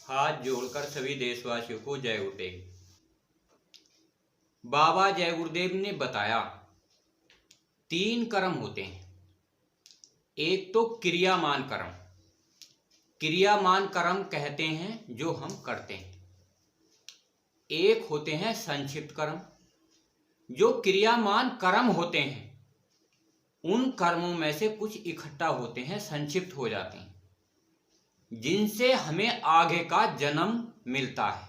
हाथ जोड़कर सभी देशवासियों को जय गुरुदेव। बाबा जय गुरुदेव ने बताया 3 कर्म होते हैं। एक तो क्रियामान कर्म, क्रियामान कर्म कहते हैं जो हम करते हैं। एक होते हैं संक्षिप्त कर्म, जो क्रियामान कर्म होते हैं उन कर्मों में से कुछ इकट्ठा होते हैं, संक्षिप्त हो जाते हैं, जिनसे हमें आगे का जन्म मिलता है,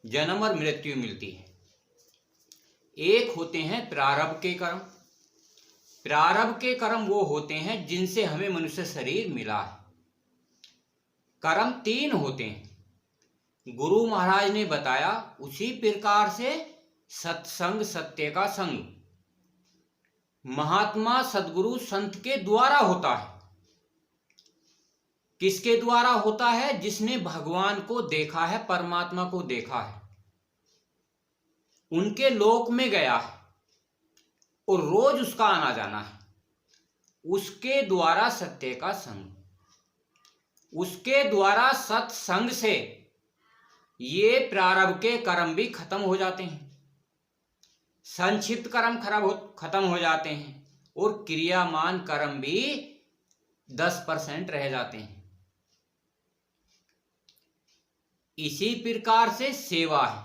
जन्म और मृत्यु मिलती है। एक होते हैं प्रारब्ध के कर्म। प्रारब्ध के कर्म वो होते हैं जिनसे हमें मनुष्य शरीर मिला है। कर्म 3 होते हैं। गुरु महाराज ने बताया उसी प्रकार से सत्संग, सत्य का संग महात्मा सदगुरु संत के द्वारा होता है। किसके द्वारा होता है? जिसने भगवान को देखा है, परमात्मा को देखा है, उनके लोक में गया है और रोज उसका आना जाना है, उसके द्वारा सत्य का संग, उसके द्वारा सत्संग से ये प्रारब्ध के कर्म भी खत्म हो जाते हैं, संक्षिप्त कर्म खत्म हो जाते हैं और क्रियामान कर्म भी 10% रह जाते हैं। इसी प्रकार से सेवा है।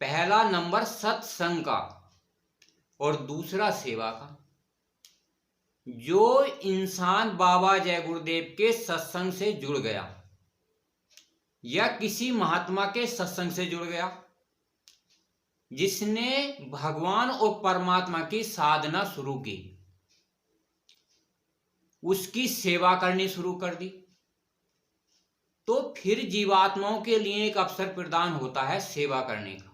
पहला नंबर सत्संग का और दूसरा सेवा का। जो इंसान बाबा जय गुरुदेव के सत्संग से जुड़ गया या किसी महात्मा के सत्संग से जुड़ गया, जिसने भगवान और परमात्मा की साधना शुरू की, उसकी सेवा करनी शुरू कर दी, तो फिर जीवात्माओं के लिए एक अवसर प्रदान होता है सेवा करने का।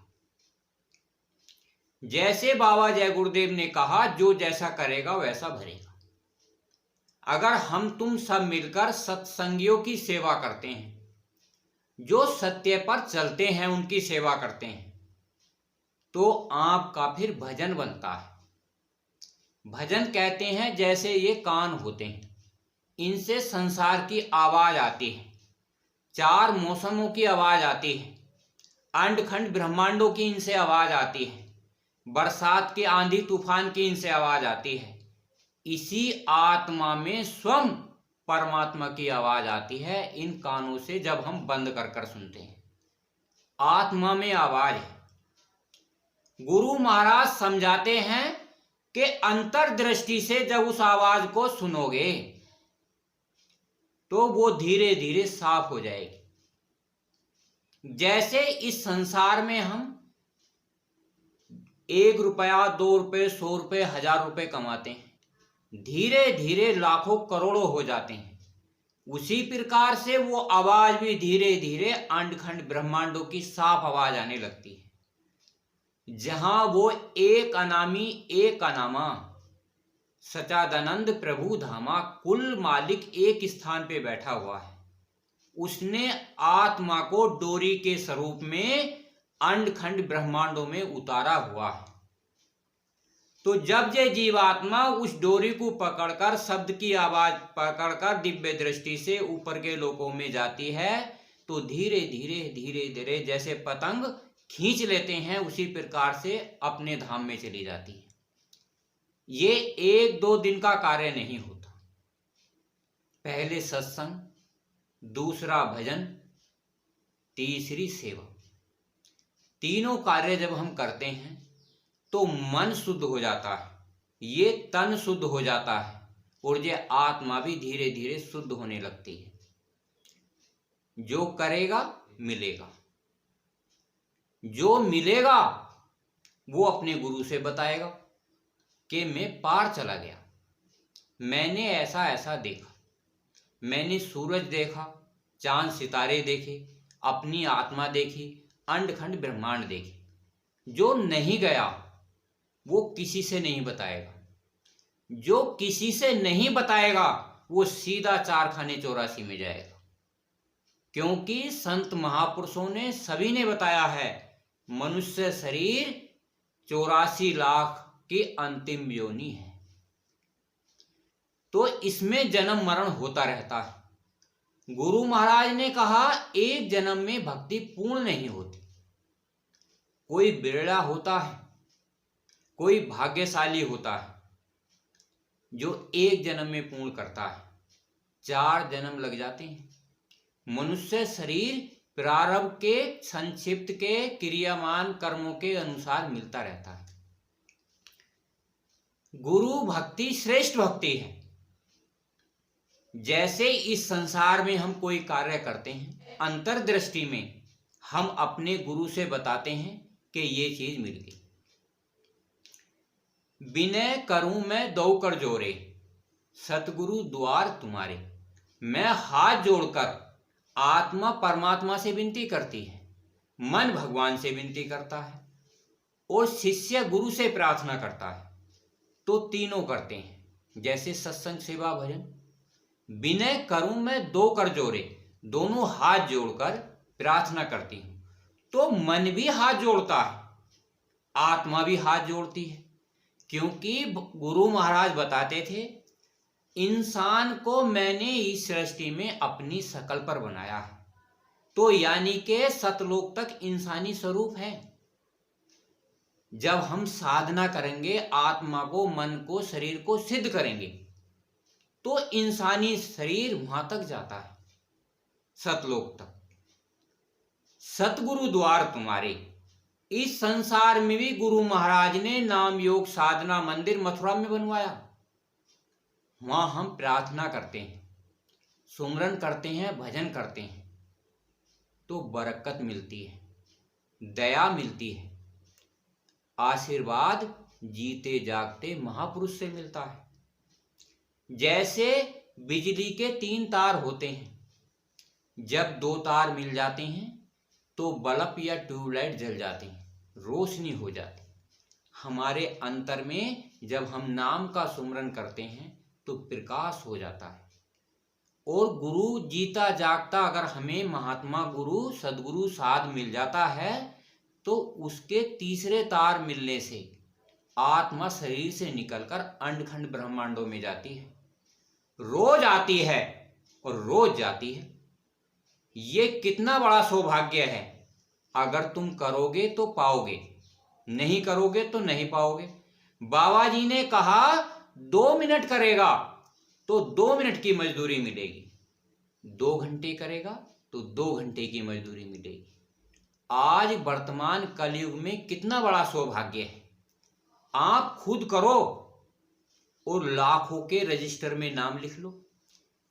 जैसे बाबा जय गुरुदेव ने कहा, जो जैसा करेगा वैसा भरेगा। अगर हम तुम सब मिलकर सत्संगियों की सेवा करते हैं, जो सत्य पर चलते हैं उनकी सेवा करते हैं, तो आपका फिर भजन बनता है। भजन कहते हैं जैसे ये कान होते हैं, इनसे संसार की आवाज आती है, 4 मौसमों की आवाज आती है, अंडखंड ब्रह्मांडों की इनसे आवाज आती है, बरसात की, आंधी तूफान की इनसे आवाज आती है। इसी आत्मा में स्वयं परमात्मा की आवाज आती है इन कानों से, जब हम बंद कर कर सुनते हैं। आत्मा में आवाज है। गुरु महाराज समझाते हैं कि अंतर्दृष्टि से जब उस आवाज को सुनोगे तो वो धीरे धीरे साफ हो जाएगी। जैसे इस संसार में हम 1 रुपया, 2 रुपये, 100 रुपये, 1000 रुपये कमाते हैं, धीरे धीरे लाखों करोड़ों हो जाते हैं। उसी प्रकार से वो आवाज भी धीरे धीरे अंडखंड ब्रह्मांडों की साफ आवाज आने लगती है, जहां वो एक अनामी एक अनामा सच्चिदानंद प्रभु धामा, कुल मालिक एक स्थान पे बैठा हुआ है। उसने आत्मा को डोरी के स्वरूप में अंडखंड ब्रह्मांडों में उतारा हुआ है। तो जब ये जीवात्मा उस डोरी को पकड़कर, शब्द की आवाज पकड़कर दिव्य दृष्टि से ऊपर के लोकों में जाती है, तो धीरे धीरे धीरे धीरे जैसे पतंग खींच लेते हैं, उसी प्रकार से अपने धाम में चली जाती है। ये 1-2 दिन का कार्य नहीं होता। पहले सत्संग, दूसरा भजन, तीसरी सेवा, तीनों कार्य जब हम करते हैं तो मन शुद्ध हो जाता है, ये तन शुद्ध हो जाता है और ये आत्मा भी धीरे धीरे शुद्ध होने लगती है। जो करेगा मिलेगा, जो मिलेगा वो अपने गुरु से बताएगा कि मैं पार चला गया, मैंने ऐसा ऐसा देखा, मैंने सूरज देखा, चांद सितारे देखे, अपनी आत्मा देखी, अंडखंड ब्रह्मांड देखे। जो नहीं गया वो किसी से नहीं बताएगा, जो किसी से नहीं बताएगा वो सीधा 4 खाने 84 में जाएगा। क्योंकि संत महापुरुषों ने सभी ने बताया है, मनुष्य शरीर 84 लाख की अंतिम योनि है, तो इसमें जन्म मरण होता रहता है। गुरु महाराज ने कहा एक जन्म में भक्ति पूर्ण नहीं होती। कोई बिरला होता है, कोई भाग्यशाली होता है जो एक जन्म में पूर्ण करता है। 4 जन्म लग जाते हैं। मनुष्य शरीर प्रारब्ध के संक्षिप्त के क्रियामान कर्मों के अनुसार मिलता रहता है। गुरु भक्ति श्रेष्ठ भक्ति है। जैसे इस संसार में हम कोई कार्य करते हैं, अंतर्दृष्टि में हम अपने गुरु से बताते हैं कि ये चीज मिल गई। विनय करूं मैं दो कर जोरे, सतगुरु द्वार तुम्हारे। मैं हाथ जोड़कर आत्मा परमात्मा से विनती करती है, मन भगवान से विनती करता है और शिष्य गुरु से प्रार्थना करता है। तो तीनों करते हैं, जैसे सत्संग, सेवा, भजन। विनय करूं मैं दो कर जोड़े, दोनों हाथ जोड़कर प्रार्थना करती हूं। तो मन भी हाथ जोड़ता है, आत्मा भी हाथ जोड़ती है, क्योंकि गुरु महाराज बताते थे इंसान को मैंने इस सृष्टि में अपनी शकल पर बनाया है। तो यानी के सतलोक तक इंसानी स्वरूप है। जब हम साधना करेंगे, आत्मा को, मन को, शरीर को सिद्ध करेंगे, तो इंसानी शरीर वहां तक जाता है, सतलोक तक। सतगुरु द्वार तुम्हारे। इस संसार में भी गुरु महाराज ने नाम योग साधना मंदिर मथुरा में बनवाया। वहां हम प्रार्थना करते हैं, सुमरन करते हैं, भजन करते हैं, तो बरकत मिलती है, दया मिलती है, आशीर्वाद जीते जागते महापुरुष से मिलता है। जैसे बिजली के 3 तार होते हैं, जब 2 तार मिल जाते हैं तो बल्ब या ट्यूबलाइट जल जाती है, रोशनी हो जाती। हमारे अंतर में जब हम नाम का सुमरन करते हैं तो प्रकाश हो जाता है। और गुरु जीता जागता अगर हमें महात्मा गुरु सदगुरु साध मिल जाता है तो उसके तीसरे तार मिलने से आत्मा शरीर से निकलकर अंडखंड ब्रह्मांडों में जाती है। रोज आती है और रोज जाती है। ये कितना बड़ा सौभाग्य है। अगर तुम करोगे तो पाओगे, नहीं करोगे तो नहीं पाओगे। बाबा जी ने कहा 2 मिनट करेगा तो 2 मिनट की मजदूरी मिलेगी, 2 घंटे करेगा तो 2 घंटे की मजदूरी मिलेगी। आज वर्तमान कलयुग में कितना बड़ा सौभाग्य है। आप खुद करो और लाखों के रजिस्टर में नाम लिख लो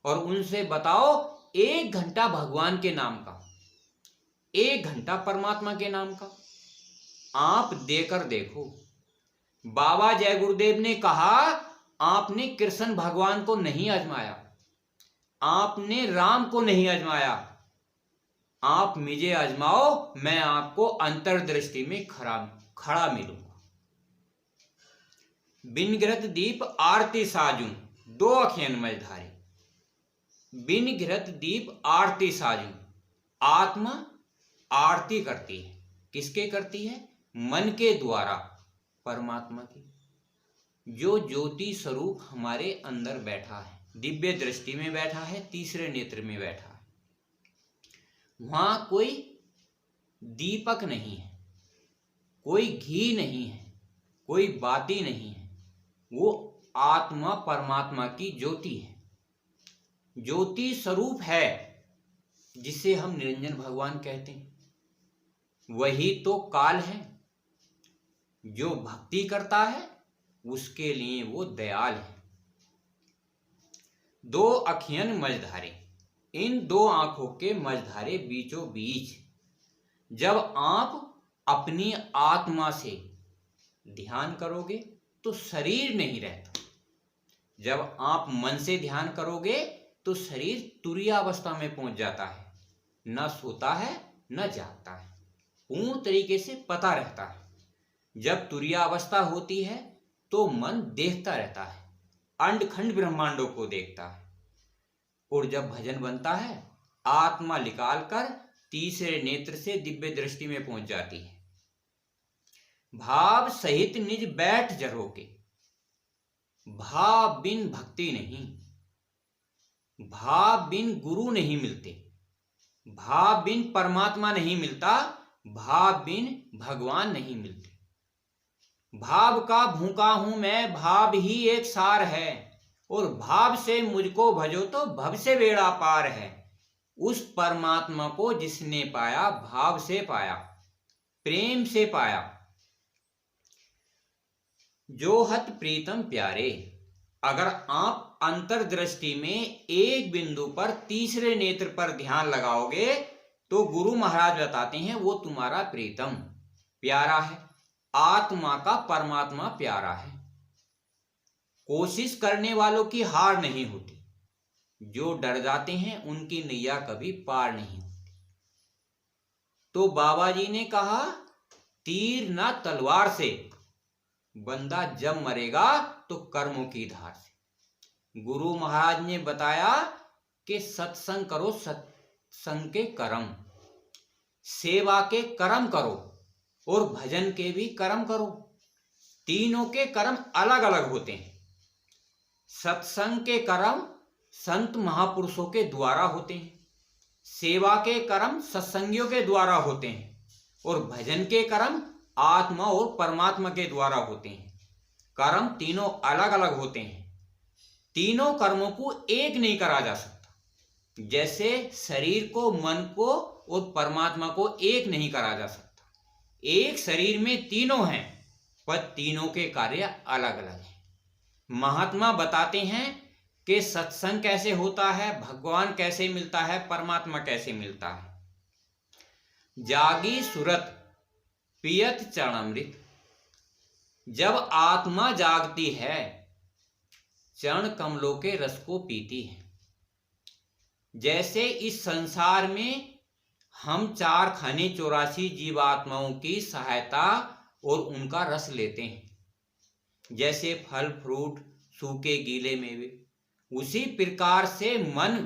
और उनसे बताओ 1 घंटा भगवान के नाम का, 1 घंटा परमात्मा के नाम का आप देकर देखो। बाबा जय गुरुदेव ने कहा आपने कृष्ण भगवान को नहीं आजमाया, आपने राम को नहीं आजमाया, आप मुझे आजमाओ, मैं आपको अंतर्दृष्टि में खड़ा मिलूंगा। बिन गिरत दीप आरती साजू, 2 अखियन मझधारे। बिन गिरत दीप आरती साजू, आत्मा आरती करती है। किसके करती है? मन के द्वारा परमात्मा की। जो ज्योति स्वरूप हमारे अंदर बैठा है, दिव्य दृष्टि में बैठा है, तीसरे नेत्र में बैठा है। वहां कोई दीपक नहीं है, कोई घी नहीं है, कोई बाती नहीं है। वो आत्मा परमात्मा की ज्योति है, ज्योति स्वरूप है, जिसे हम निरंजन भगवान कहते हैं। वही तो काल है। जो भक्ति करता है उसके लिए वो दयाल है। 2 अखियन मझधारे, इन 2 आंखों के मझधारे बीचों बीच जब आप अपनी आत्मा से ध्यान करोगे तो शरीर नहीं रहता। जब आप मन से ध्यान करोगे तो शरीर तुरीयावस्था में पहुंच जाता है, न सोता है न जागता है, पूर्ण तरीके से पता रहता है। जब तुरीयावस्था होती है तो मन देखता रहता है, अंडखंड ब्रह्मांडों को देखता है। और जब भजन बनता है, आत्मा निकालकर तीसरे नेत्र से दिव्य दृष्टि में पहुंच जाती है। भाव सहित निज बैठ जरोगे, भाव बिन भक्ति नहीं। भाव बिन गुरु नहीं मिलते, भाव बिन परमात्मा नहीं मिलता, भाव बिन भगवान नहीं मिलते। भाव का भूखा हूं मैं, भाव ही एक सार है, और भाव से मुझको भजो तो भव से बेड़ा पार है। उस परमात्मा को जिसने पाया, भाव से पाया, प्रेम से पाया। जो हत प्रीतम प्यारे, अगर आप अंतर्दृष्टि में एक बिंदु पर तीसरे नेत्र पर ध्यान लगाओगे तो गुरु महाराज बताते हैं वो तुम्हारा प्रीतम प्यारा है, आत्मा का परमात्मा प्यारा है। कोशिश करने वालों की हार नहीं होती, जो डर जाते हैं उनकी नैया कभी पार नहीं होती। तो बाबा जी ने कहा, तीर ना तलवार से, बंदा जब मरेगा तो कर्मों की धार से। गुरु महाराज ने बताया कि सत्संग करो, सत्संग के कर्म, सेवा के कर्म करो और भजन के भी कर्म करो। तीनों के कर्म अलग अलग होते हैं। सत्संग के कर्म संत महापुरुषों के द्वारा होते हैं, सेवा के कर्म सत्संगियों के द्वारा होते हैं, और भजन के कर्म आत्मा और परमात्मा के द्वारा होते हैं। कर्म तीनों अलग अलग होते हैं। तीनों कर्मों को एक नहीं करा जा सकता, जैसे शरीर को, मन को और परमात्मा को एक नहीं करा जा सकता। एक शरीर में तीनों हैं, पर तीनों के कार्य अलग अलग हैं। महात्मा बताते हैं कि सत्संग कैसे होता है, भगवान कैसे मिलता है, परमात्मा कैसे मिलता है। जागी सुरत पियत चरणामृत, जब आत्मा जागती है चरण कमलों के रस को पीती है। जैसे इस संसार में हम 484 जीवात्माओं की सहायता और उनका रस लेते हैं, जैसे फल फ्रूट, सूखे गीले मेवे, उसी प्रकार से मन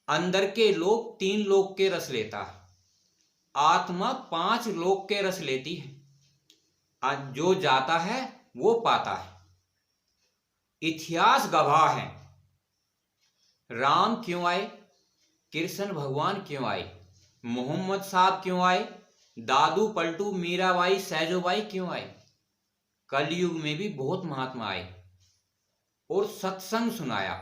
अंदर के लोक 3 लोक के रस लेता है, आत्मा 5 लोक के रस लेती है। जो जाता है वो पाता है। इतिहास गवाह है, राम क्यों आए, कृष्ण भगवान क्यों आए, मोहम्मद साहब क्यों आए, दादू पलटू मीराबाई सहजोबाई क्यों आए। कलयुग में भी बहुत महात्मा आए और सत्संग सुनाया,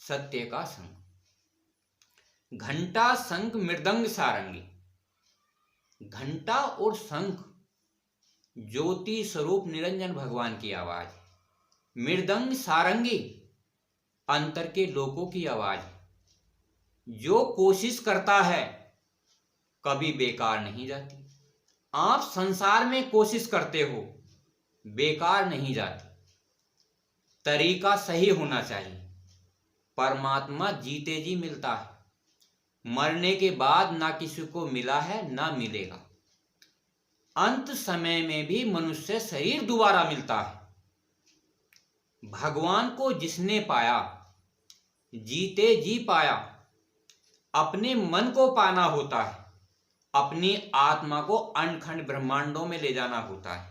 सत्य का संग। घंटा शंख मृदंग सारंगी, घंटा और शंख ज्योति स्वरूप निरंजन भगवान की आवाज, मृदंग सारंगी अंतर के लोगों की आवाज। जो कोशिश करता है कभी बेकार नहीं जाती। आप संसार में कोशिश करते हो, बेकार नहीं जाती। तरीका सही होना चाहिए। परमात्मा जीते जी मिलता है, मरने के बाद ना किसी को मिला है ना मिलेगा। अंत समय में भी मनुष्य शरीर दोबारा मिलता है। भगवान को जिसने पाया, जीते जी पाया। अपने मन को पाना होता है, अपनी आत्मा को अनखंड ब्रह्मांडों में ले जाना होता है।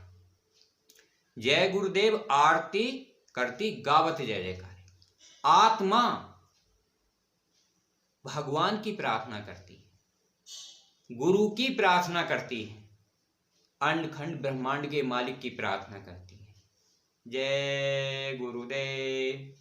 जय गुरुदेव। आरती करती गावत जय जयकार। आत्मा भगवान की प्रार्थना करती है, गुरु की प्रार्थना करती है, अनखंड ब्रह्मांड के मालिक की प्रार्थना करती है। जय गुरुदेव।